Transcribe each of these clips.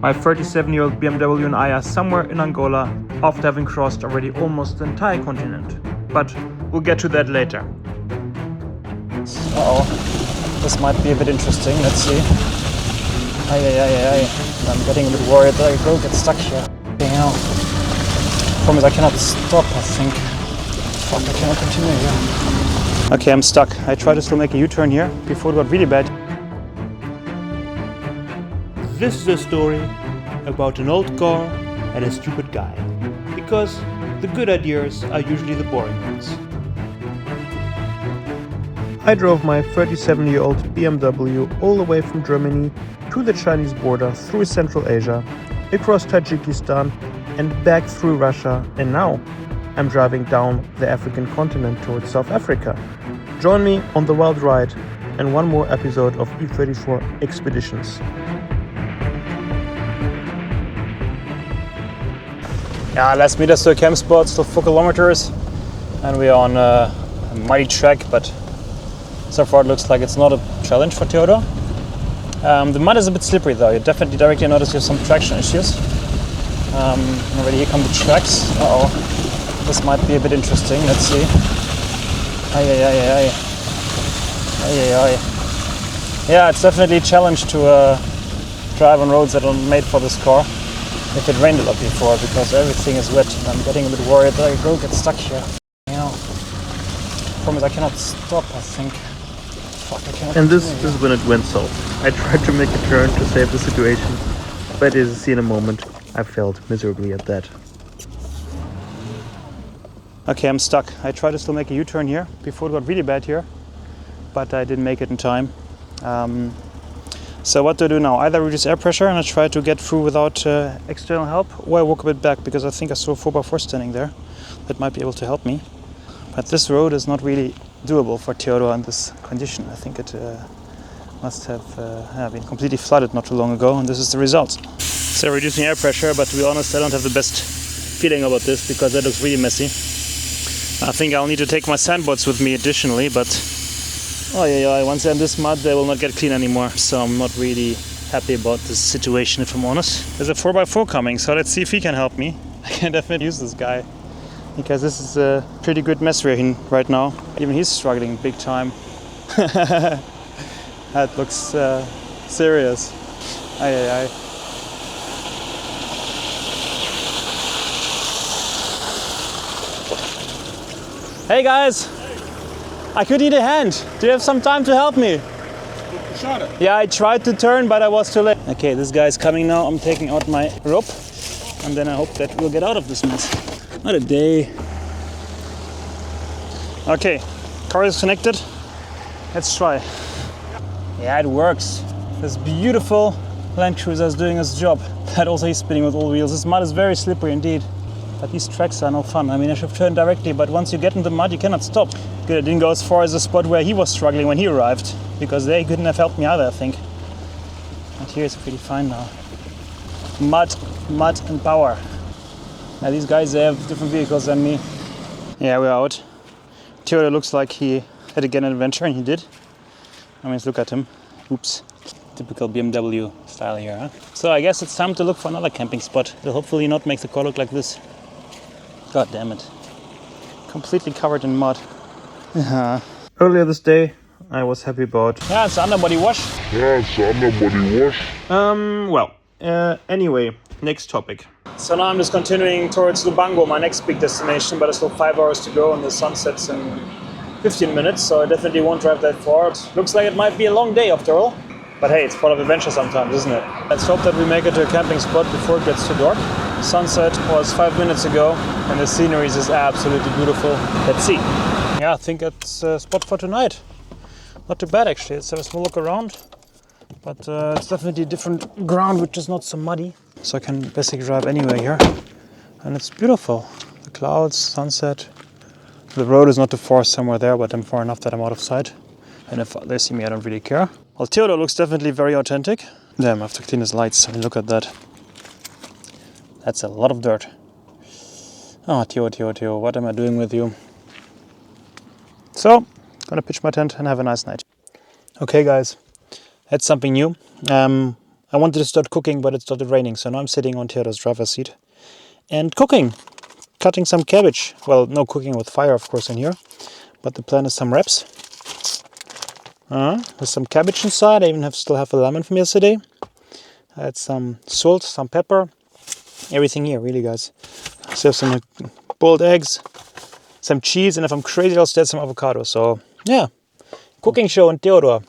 My 37-year-old BMW and I are somewhere in Angola after having crossed already almost the entire continent. But we'll get to that later. This might be a bit interesting. Let's see. I'm getting a bit worried that I will get stuck here. Problem is I cannot stop, I think. Fuck, I cannot continue here. Okay, I'm stuck. I tried to still make a U-turn here before it got really bad. This is a story about an old car and a stupid guy. Because the good ideas are usually the boring ones. I drove my 37-year-old BMW all the way from Germany to the Chinese border through Central Asia, across Tajikistan and back through Russia, and now I'm driving down the African continent towards South Africa. Join me on the wild ride and one more episode of EP23 Expeditions. Yeah, last meters to a camp spot, still 4 kilometers, and we are on a muddy track, but so far it looks like it's not a challenge for Theodor. The mud is a bit slippery though. You definitely directly notice you have some traction issues. Already here come the tracks. This might be a bit interesting. Let's see. Yeah, it's definitely a challenge to drive on roads that are made for this car. If it rained a lot before, because everything is wet. I'm getting a bit worried that I will get stuck here. Problem is I cannot stop, I think. Fuck, I cannot. And this is when it went south. I tried to make a turn to save the situation, but as you see in a moment, I failed miserably at that. Okay, I'm stuck. I tried to still make a U-turn here before it got really bad here, but I didn't make it in time. So what to do now? Either reduce air pressure and I try to get through without external help, or I walk a bit back because I think I saw a 4x4 standing there that might be able to help me. But this road is not really doable for Theodor in this condition. I think it must have been completely flooded not too long ago, and this is the result. So reducing air pressure, but to be honest, I don't have the best feeling about this because that looks really messy. I think I'll need to take my sandboards with me additionally, but once they're in this mud, they will not get clean anymore. So I'm not really happy about this situation, if I'm honest. There's a 4x4 coming, so let's see if he can help me. I can definitely use this guy, because this is a pretty good mess we're in right now. Even he's struggling big time. That looks serious. Hey guys! I could need a hand. Do you have some time to help me? Yeah, I tried to turn, but I was too late. Okay, this guy's coming now. I'm taking out my rope, and then I hope that we'll get out of this mess. Not a day. Okay, car is connected. Let's try. Yeah, it works. This beautiful Land Cruiser is doing its job. But also he's spinning with all wheels. This mud is very slippery indeed. But these tracks are no fun. I mean, I should turn directly, but once you get in the mud, you cannot stop. Good, I didn't go as far as the spot where he was struggling when he arrived, because they couldn't have helped me either, I think. But here it's pretty fine now. Mud and power. Now these guys, they have different vehicles than me. Yeah, we're out. Theodor looks like he had again an adventure, and he did. I mean, look at him. Oops. Typical BMW style here, huh? So I guess it's time to look for another camping spot. It'll hopefully not make the car look like this. God damn it. Completely covered in mud. Earlier this day, I was happy about... Yeah, it's underbody wash. Anyway, next topic. So now I'm just continuing towards Lubango, my next big destination, but it's still 5 hours to go and the sun sets in 15 minutes, so I definitely won't drive that far. It looks like it might be a long day after all. But hey, it's part of adventure sometimes, isn't it? Let's hope that we make it to a camping spot before it gets too dark. Sunset was 5 minutes ago, and the scenery is absolutely beautiful. Let's see. Yeah, I think it's a spot for tonight. Not too bad actually. Let's have a small look around. But it's definitely different ground, which is not so muddy. So I can basically drive anywhere here. And it's beautiful. The clouds, sunset. The road is not too far, somewhere there, but I'm far enough that I'm out of sight. And if they see me, I don't really care. Well, Theodor looks definitely very authentic. Damn, I have to clean his lights. I mean, look at that. That's a lot of dirt. Oh, Theo, what am I doing with you? So, gonna pitch my tent and have a nice night. Okay, guys, that's something new. I wanted to start cooking, but it started raining, so now I'm sitting on Theodors' driver's seat and cooking, cutting some cabbage. Well, no cooking with fire, of course, in here, but the plan is some wraps. With some cabbage inside. I even still have a lemon from yesterday. I had some salt, some pepper, everything here, really, guys. So some boiled eggs, some cheese, and if I'm crazy, I'll still some avocado. So yeah, cooking show in Theodor.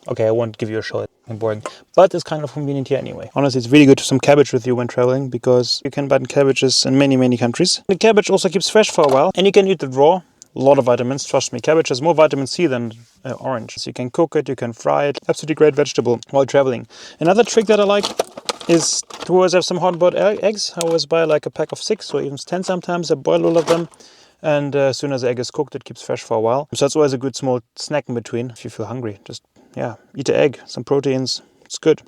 Okay, I won't give you a show, it's boring, but it's kind of convenient here anyway. Honestly, it's really good to have some cabbage with you when traveling, because you can buy cabbages in many countries. The cabbage also keeps fresh for a while, and you can eat it raw. A lot of vitamins, trust me. Cabbage has more vitamin C than orange. So you can cook it, you can fry it. Absolutely great vegetable while traveling. Another trick that I like is to always have some hard-boiled eggs. I always buy like a pack of 6 or even 10 sometimes. I boil all of them, and as soon as the egg is cooked, it keeps fresh for a while. So it's always a good small snack in between if you feel hungry. Just, yeah, eat an egg, some proteins. It's good.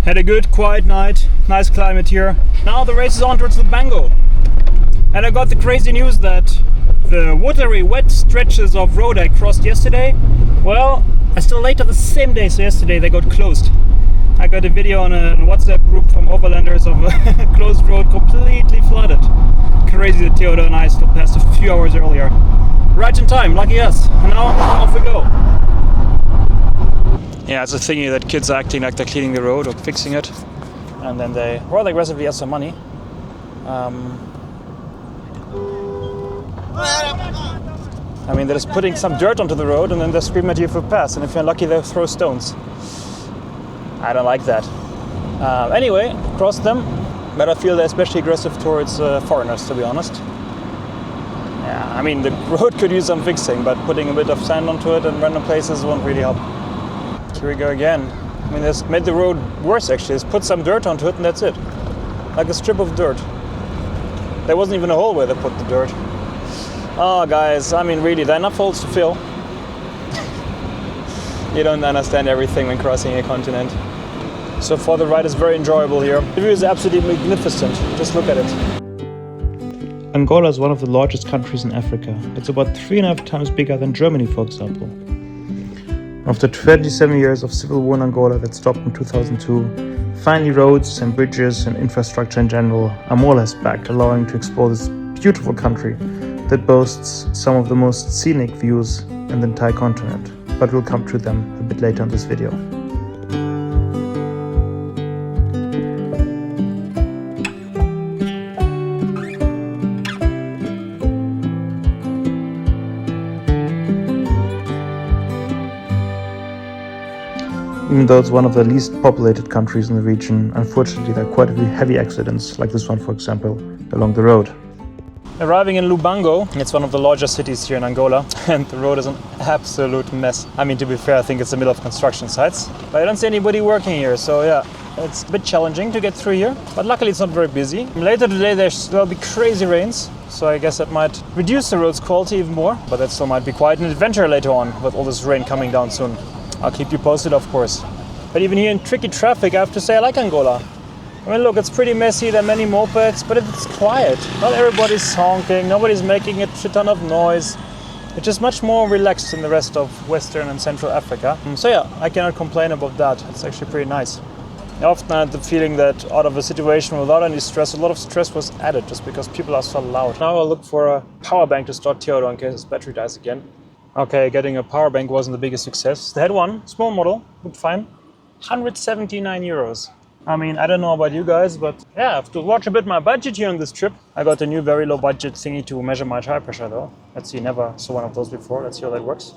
Had a good, quiet night. Nice climate here. Now the race is on towards Lubango. And I got the crazy news that the watery, wet stretches of road I crossed yesterday, well, I still later the same day, so yesterday they got closed. I got a video on a WhatsApp group from overlanders of a closed road completely flooded. Crazy that Theodor and I still passed a few hours earlier. Right in time, lucky us. And now off we go. Yeah, it's a thingy that kids are acting like they're cleaning the road or fixing it, and then they rather aggressively ask some money. I mean, they're just putting some dirt onto the road and then they scream at you for pass, and if you're unlucky, they'll throw stones. I don't like that. Anyway, crossed them, but I feel they're especially aggressive towards foreigners, to be honest. Yeah, I mean, the road could use some fixing, but putting a bit of sand onto it in random places won't really help. Here we go again. I mean, they made the road worse, actually. Just put some dirt onto it and that's it. Like a strip of dirt. There wasn't even a hole where they put the dirt. Oh, guys, I mean, really, there are enough holes to fill. You don't understand everything when crossing a continent. So far, the ride is very enjoyable here. The view is absolutely magnificent. Just look at it. Angola is one of the largest countries in Africa. It's about 3.5 times bigger than Germany, for example. After 27 years of civil war in Angola that stopped in 2002, finally roads and bridges and infrastructure in general are more or less back, allowing to explore this beautiful country that boasts some of the most scenic views in the entire continent, but we'll come to them a bit later in this video. Even though it's one of the least populated countries in the region, unfortunately there are quite a few heavy accidents, like this one for example, along the road. Arriving in Lubango, it's one of the largest cities here in Angola, and the road is an absolute mess. I mean, to be fair, I think it's the middle of construction sites, but I don't see anybody working here, so yeah, it's a bit challenging to get through here, but luckily it's not very busy. Later today there'll be crazy rains, so I guess that might reduce the road's quality even more, but that still might be quite an adventure later on with all this rain coming down soon. I'll keep you posted, of course. But even here in tricky traffic, I have to say I like Angola. I mean, look, it's pretty messy, there are many mopeds, but it's quiet. Not everybody's honking, nobody's making a shit ton of noise. It's just much more relaxed than the rest of Western and Central Africa. So yeah, I cannot complain about that. It's actually pretty nice. I often had the feeling that out of a situation without any stress, a lot of stress was added just because people are so loud. Now I'll look for a power bank to start Theodor in case his battery dies again. Okay, getting a power bank wasn't the biggest success. They had one, small model, looked fine. 179 euros. I mean, I don't know about you guys, but yeah, I have to watch a bit my budget here on this trip. I got a new very low budget thingy to measure my tire pressure though. Let's see, never saw one of those before. Let's see how that works.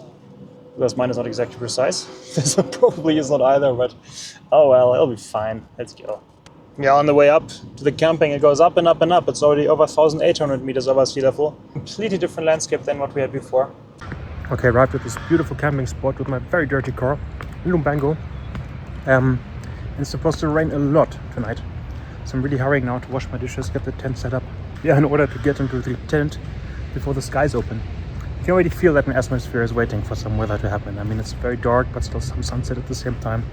Because mine is not exactly precise. This one probably is not either, but oh well, it'll be fine. Let's go. Yeah, on the way up to the camping, it goes up and up and up. It's already over 1,800 meters above sea level. Completely different landscape than what we had before. Okay, arrived at this beautiful camping spot with my very dirty car in Lubango. It's supposed to rain a lot tonight, so I'm really hurrying now to wash my dishes, get the tent set up, in order to get into the tent before the skies open. You can already feel that my atmosphere is waiting for some weather to happen. I mean, it's very dark, but still some sunset at the same time.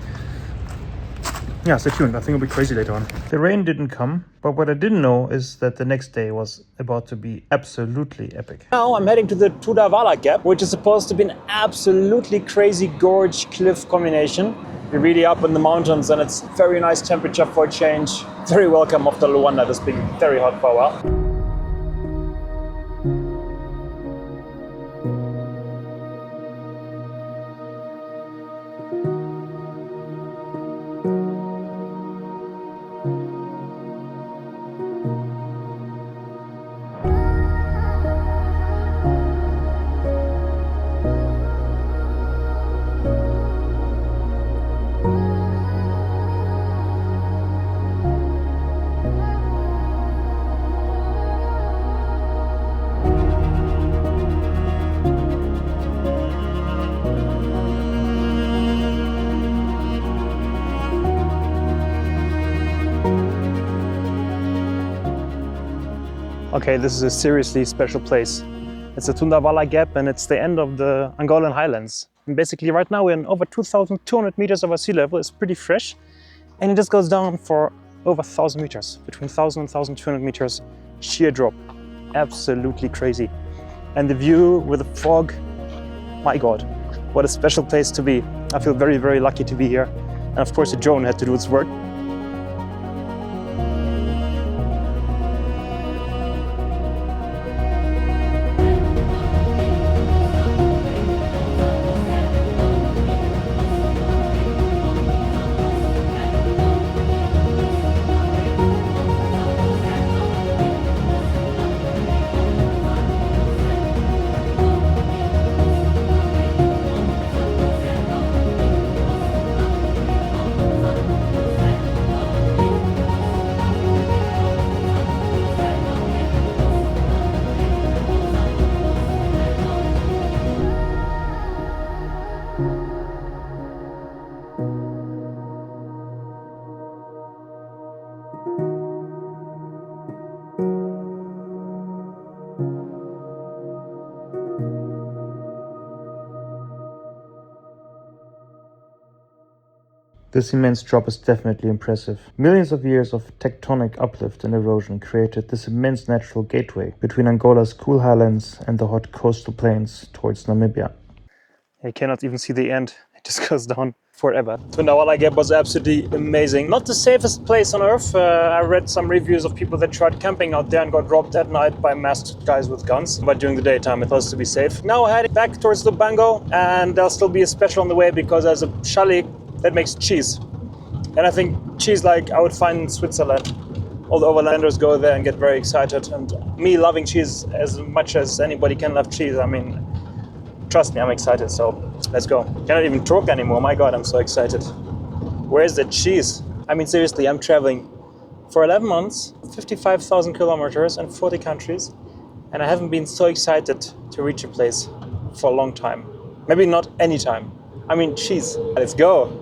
Yeah, stay tuned. I think it'll be crazy later on. The rain didn't come, but what I didn't know is that the next day was about to be absolutely epic. Now I'm heading to the Tundavala Gap, which is supposed to be an absolutely crazy gorge cliff combination. We're really up in the mountains and it's very nice temperature for a change. Very welcome after Luanda, that's been very hot for a while. Okay, this is a seriously special place. It's the Tundavala Gap and it's the end of the Angolan highlands. And basically right now we're in over 2,200 meters over sea level. It's pretty fresh. And it just goes down for over 1,000 meters, between 1,000 and 1,200 meters, sheer drop. Absolutely crazy. And the view with the fog, my God, what a special place to be. I feel very, very lucky to be here. And of course the drone had to do its work. This immense drop is definitely impressive. Millions of years of tectonic uplift and erosion created this immense natural gateway between Angola's cool highlands and the hot coastal plains towards Namibia. I cannot even see the end. It just goes down forever. Tundavala Gap was absolutely amazing. Not the safest place on earth. I read some reviews of people that tried camping out there and got robbed at night by masked guys with guns. But during the daytime it was to be safe. Now heading back towards Lubango, and there'll still be a special on the way because there's a chalet that makes cheese. And I think cheese like I would find in Switzerland. All the overlanders go there and get very excited. And me loving cheese as much as anybody can love cheese, I mean, trust me, I'm excited. So let's go. Cannot even talk anymore. My God, I'm so excited. Where's the cheese? I mean, seriously, I'm traveling for 11 months, 55,000 kilometers and 40 countries. And I haven't been so excited to reach a place for a long time. Maybe not any time. I mean, cheese. Let's go.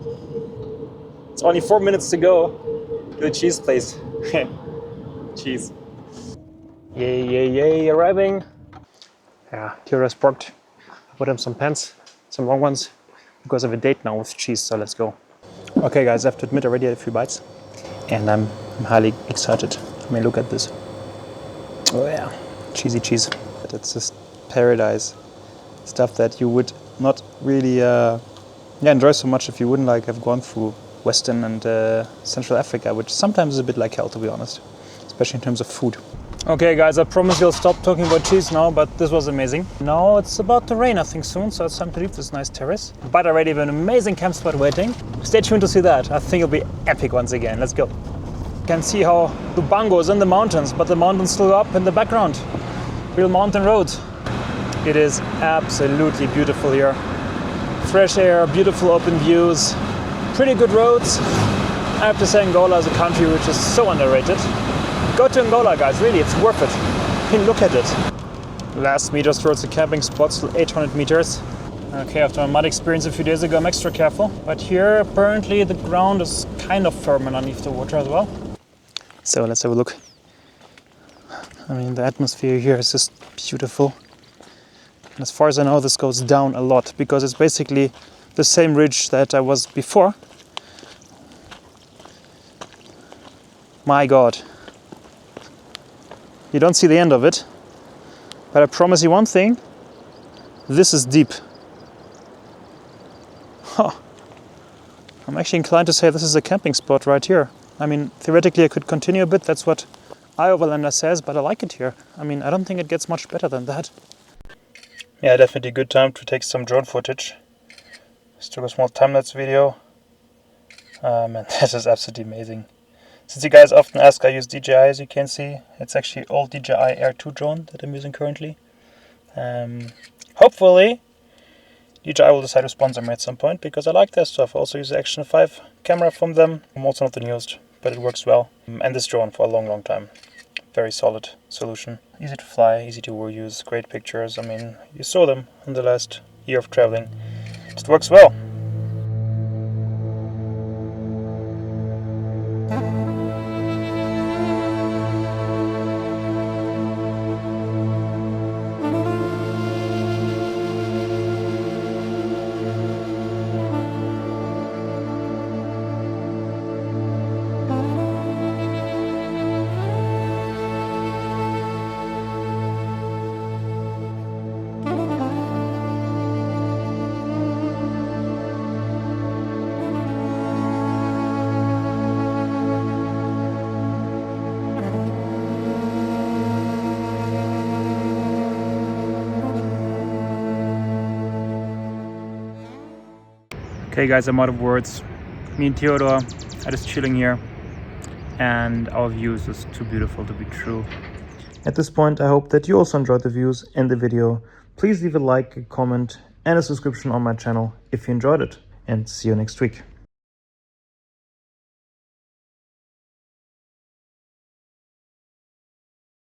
It's only 4 minutes to go to the cheese place. Cheese. Yay, yay, yay, arriving. Yeah, Theodors parked. I put him some pants, some long ones, because I have a date now with cheese, so let's go. Okay guys, I have to admit I already had a few bites. And I'm highly excited. I mean, look at this. Oh yeah, cheesy cheese. It's just paradise. Stuff that you would not really enjoy so much if you wouldn't like have gone through Western and Central Africa, which sometimes is a bit like hell, to be honest, especially in terms of food. Okay guys, I promise you'll stop talking about cheese now, but this was amazing. Now it's about to rain, I think, soon, so it's time to leave this nice terrace. But I already have an amazing camp spot waiting. Stay tuned to see that. I think it'll be epic once again. Let's go. You can see how Lubango is in the mountains, but the mountains still up in the background. Real mountain roads. It is absolutely beautiful here. Fresh air, beautiful open views, pretty good roads. I have to say Angola is a country which is so underrated. Go to Angola, guys, really, it's worth it. I mean, look at it. Last meters towards the camping spot, still 800 meters. Okay, after a mud experience a few days ago, I'm extra careful. But here, apparently, the ground is kind of firm underneath the water as well. So let's have a look. I mean, the atmosphere here is just beautiful. And as far as I know, this goes down a lot because it's basically the same ridge that I was before. My God. You don't see the end of it, but I promise you one thing, this is deep. Huh. I'm actually inclined to say this is a camping spot right here. I mean, theoretically I could continue a bit, that's what iOverlander says, but I like it here. I mean, I don't think it gets much better than that. Yeah, definitely a good time to take some drone footage. Just took a small time-lapse video. And this is absolutely amazing. Since you guys often ask, I use DJI, as you can see. It's actually old DJI Air 2 drone that I'm using currently. Hopefully DJI will decide to sponsor me at some point, because I like their stuff. I also use the Action 5 camera from them. I'm also not the newest, but it works well. And this drone for a long, long time. Very solid solution. Easy to fly, easy to use, great pictures. I mean, you saw them in the last year of traveling. It works well. Okay guys, I'm out of words. Me and Theodor are just chilling here, and our view is just too beautiful to be true. At this point, I hope that you also enjoyed the views and the video. Please leave a like, a comment and a subscription on my channel if you enjoyed it, and see you next week.